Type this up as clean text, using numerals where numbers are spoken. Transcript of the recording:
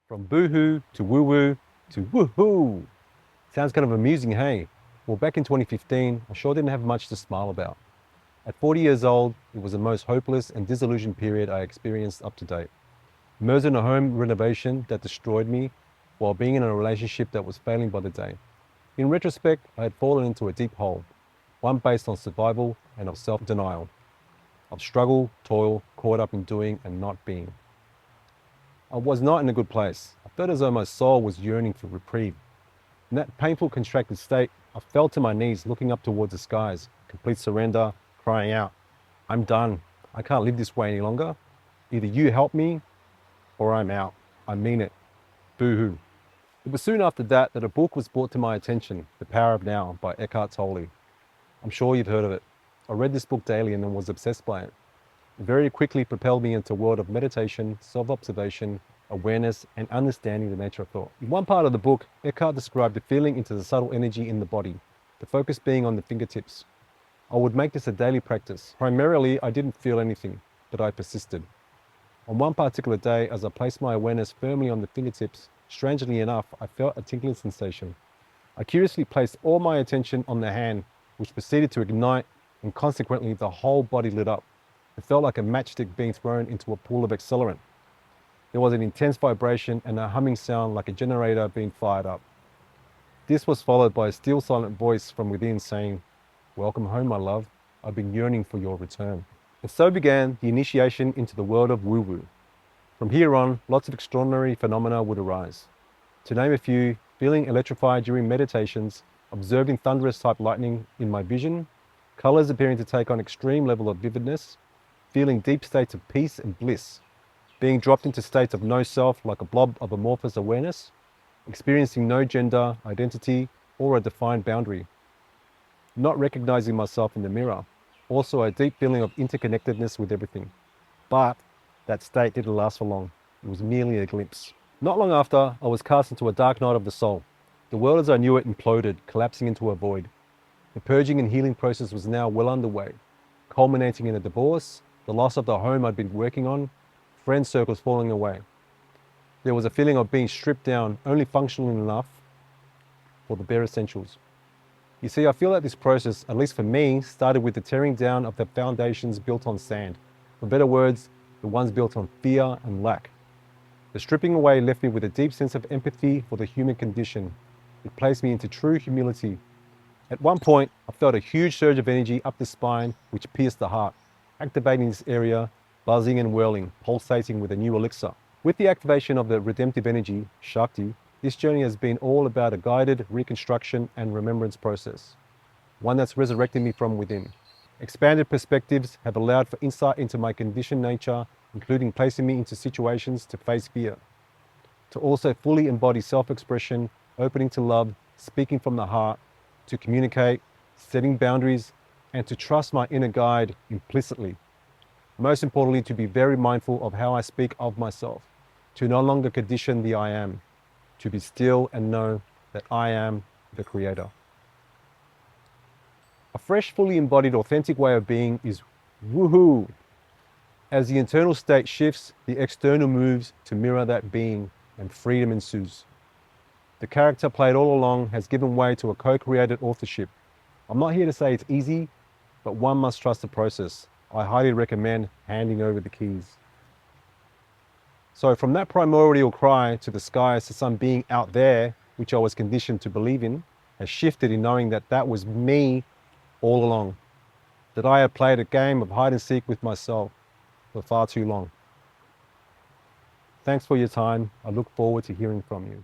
From boohoo to woo-woo to woohoo. Sounds kind of amusing, hey? Well, back in 2015, I sure didn't have much to smile about. At 40 years old, it was the most hopeless and disillusioned period I experienced up to date. Immersed in a home renovation that destroyed me while being in a relationship that was failing by the day. In retrospect, I had fallen into a deep hole, one based on survival and of self-denial, of struggle, toil, caught up in doing and not being. I was not in a good place. I felt as though my soul was yearning for reprieve. In that painful, contracted state, I fell to my knees, looking up towards the skies, complete surrender, crying out, I'm done. I can't live this way any longer. Either you help me or I'm out. I mean it. Boo-hoo. It was soon after that a book was brought to my attention, The Power of Now by Eckhart Tolle. I'm sure you've heard of it. I read this book daily and then was obsessed by it. It very quickly propelled me into a world of meditation, self-observation, awareness, and understanding the nature of thought. In one part of the book, Eckhart described the feeling into the subtle energy in the body, the focus being on the fingertips. I would make this a daily practice. Primarily, I didn't feel anything, but I persisted. On one particular day, as I placed my awareness firmly on the fingertips, strangely enough, I felt a tingling sensation. I curiously placed all my attention on the hand, which proceeded to ignite, and consequently the whole body lit up. It felt like a matchstick being thrown into a pool of accelerant. There was an intense vibration and a humming sound like a generator being fired up. This was followed by a still silent voice from within saying, Welcome home, my love. I've been yearning for your return. And so began the initiation into the world of woo-woo. From here on, lots of extraordinary phenomena would arise. To name a few, feeling electrified during meditations, observing thunderous type lightning in my vision, colors appearing to take on extreme level of vividness, feeling deep states of peace and bliss, being dropped into states of no self like a blob of amorphous awareness, experiencing no gender, identity, or a defined boundary, not recognizing myself in the mirror, also a deep feeling of interconnectedness with everything. But that state didn't last for long. It was merely a glimpse. Not long after, I was cast into a dark night of the soul. The world as I knew it imploded, collapsing into a void. The purging and healing process was now well underway, culminating in a divorce, the loss of the home I'd been working on, friend circles falling away. There was a feeling of being stripped down, only functional enough for the bare essentials. You see, I feel that this process, at least for me, started with the tearing down of the foundations built on sand. For better words, the ones built on fear and lack. The stripping away left me with a deep sense of empathy for the human condition. It placed me into true humility. At one point, I felt a huge surge of energy up the spine, which pierced the heart, activating this area, buzzing and whirling, pulsating with a new elixir. With the activation of the redemptive energy, Shakti, this journey has been all about a guided reconstruction and remembrance process, one that's resurrected me from within. Expanded perspectives have allowed for insight into my conditioned nature, including placing me into situations to face fear, to also fully embody self-expression, opening to love, speaking from the heart, to communicate, setting boundaries, and to trust my inner guide implicitly. Most importantly, to be very mindful of how I speak of myself, to no longer condition the I am, to be still and know that I am the creator. A fresh, fully embodied, authentic way of being is woohoo. As the internal state shifts, the external moves to mirror that being, and freedom ensues. The character played all along has given way to a co-created authorship. I'm not here to say it's easy, but one must trust the process. I highly recommend handing over the keys. So from that primordial cry to the skies to some being out there, which I was conditioned to believe in, has shifted in knowing that that was me all along. That I had played a game of hide and seek with myself for far too long. Thanks for your time. I look forward to hearing from you.